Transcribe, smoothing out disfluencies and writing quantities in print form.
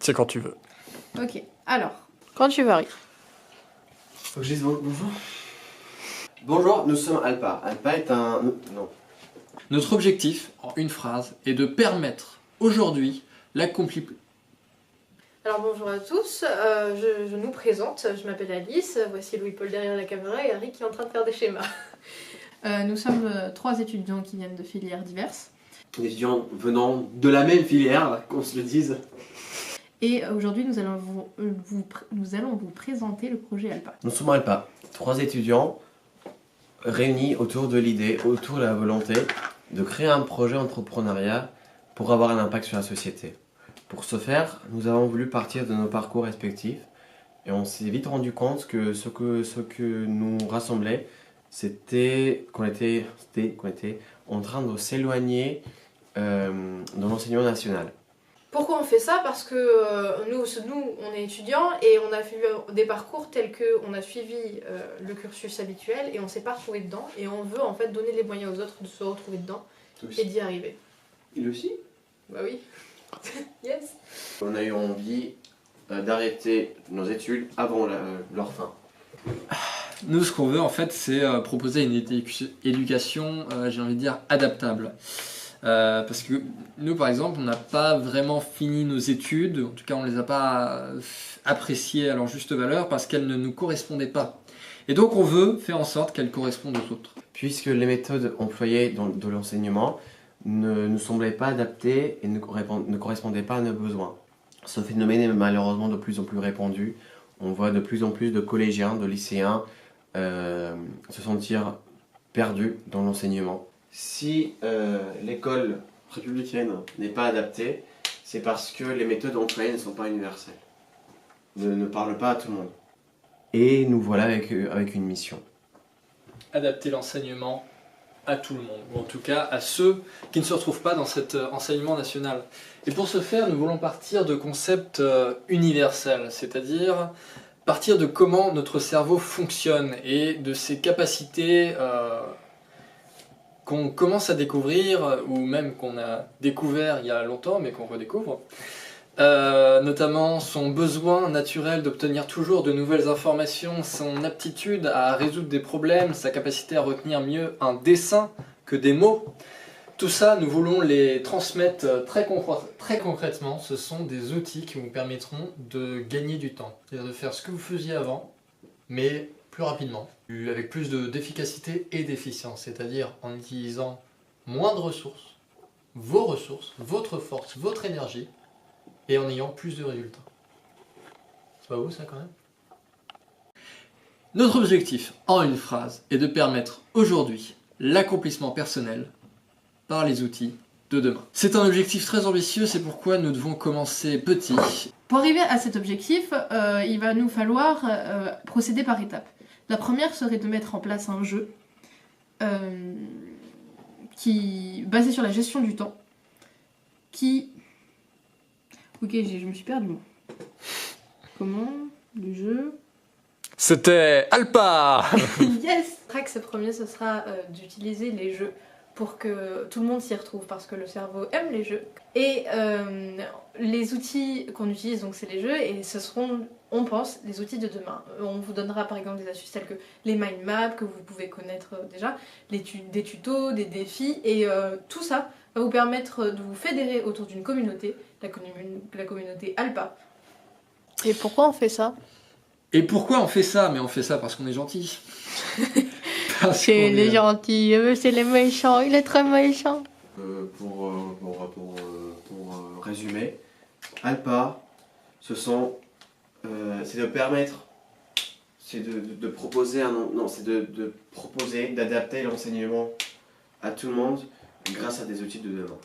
C'est quand tu veux. Ok, alors. Quand tu varies. Faut que je dise bonjour. Bonjour, nous sommes Alpa. Alpa est un... Non. Notre objectif, en une phrase, est de permettre aujourd'hui l'accomplissement. Alors bonjour à tous, je nous présente, je m'appelle Alice, voici Louis-Paul derrière la caméra et Harry qui est en train de faire des schémas. Nous sommes 3 étudiants qui viennent de filières diverses. Des étudiants venant de la même filière, qu'on se le dise. Et aujourd'hui nous allons vous présenter le projet Alpa. Nous sommes Alpa, 3 étudiants réunis autour de l'idée, autour de la volonté de créer un projet entrepreneuriat pour avoir un impact sur la société. Pour ce faire, nous avons voulu partir de nos parcours respectifs et on s'est vite rendu compte que ce que nous rassemblait, c'était qu'on était en train de s'éloigner de l'enseignement national. Pourquoi on fait ça? Parce que nous, on est étudiants et on a fait des parcours tels qu'on a suivi le cursus habituel et on s'est pas retrouvé dedans. Et on veut en fait donner les moyens aux autres de se retrouver dedans et d'y arriver. Il aussi? Bah oui. Yes. On a eu envie d'arrêter nos études avant leur fin. Nous, ce qu'on veut, en fait, c'est proposer une éducation, j'ai envie de dire, adaptable. Parce que nous, par exemple, on n'a pas vraiment fini nos études, en tout cas, on ne les a pas appréciées à leur juste valeur parce qu'elles ne nous correspondaient pas. Et donc, on veut faire en sorte qu'elles correspondent aux autres. Puisque les méthodes employées dans l'enseignement ne semblaient pas adaptées et ne correspondaient pas à nos besoins. Ce phénomène est malheureusement de plus en plus répandu. On voit de plus en plus de collégiens, de lycéens se sentir perdus dans l'enseignement. Si l'école républicaine n'est pas adaptée, c'est parce que les méthodes employées ne sont pas universelles, ne parlent pas à tout le monde. Et nous voilà avec une mission. Adapter l'enseignement à tout le monde, ou en tout cas à ceux qui ne se retrouvent pas dans cet enseignement national. Et pour ce faire, nous voulons partir de concepts universels, c'est-à-dire partir de comment notre cerveau fonctionne et de ses capacités qu'on commence à découvrir, ou même qu'on a découvert il y a longtemps, mais qu'on redécouvre. Notamment son besoin naturel d'obtenir toujours de nouvelles informations, son aptitude à résoudre des problèmes, sa capacité à retenir mieux un dessin que des mots. Tout ça, nous voulons les transmettre très concrètement. Ce sont des outils qui vous permettront de gagner du temps, c'est-à-dire de faire ce que vous faisiez avant, mais plus rapidement, avec plus d'efficacité et d'efficience, c'est-à-dire en utilisant moins de ressources, votre force, votre énergie, et en ayant plus de résultats. C'est pas beau ça quand même? Notre objectif, en une phrase, est de permettre aujourd'hui l'accomplissement personnel par les outils de demain. C'est un objectif très ambitieux, c'est pourquoi nous devons commencer petit. Pour arriver à cet objectif, il va nous falloir procéder par étapes. La première serait de mettre en place un jeu basé sur la gestion du temps, qui... Ok, je me suis perdu moi. Comment? Le jeu... C'était Alpa. Yes. L'axe premier, ce sera d'utiliser les jeux pour que tout le monde s'y retrouve, parce que le cerveau aime les jeux. Et les outils qu'on utilise, donc c'est les jeux, et ce seront, on pense, les outils de demain. On vous donnera par exemple des astuces telles que les mind maps, que vous pouvez connaître déjà, des tutos, des défis, et tout ça va vous permettre de vous fédérer autour d'une communauté, la communauté Alpa. Et pourquoi on fait ça? Et pourquoi on fait ça? Mais on fait ça parce qu'on est gentil. C'est les gentils, c'est les méchants, il est très méchant. Pour résumer, Alpa, c'est de permettre, c'est de proposer d'adapter l'enseignement à tout le monde grâce à des outils de demain.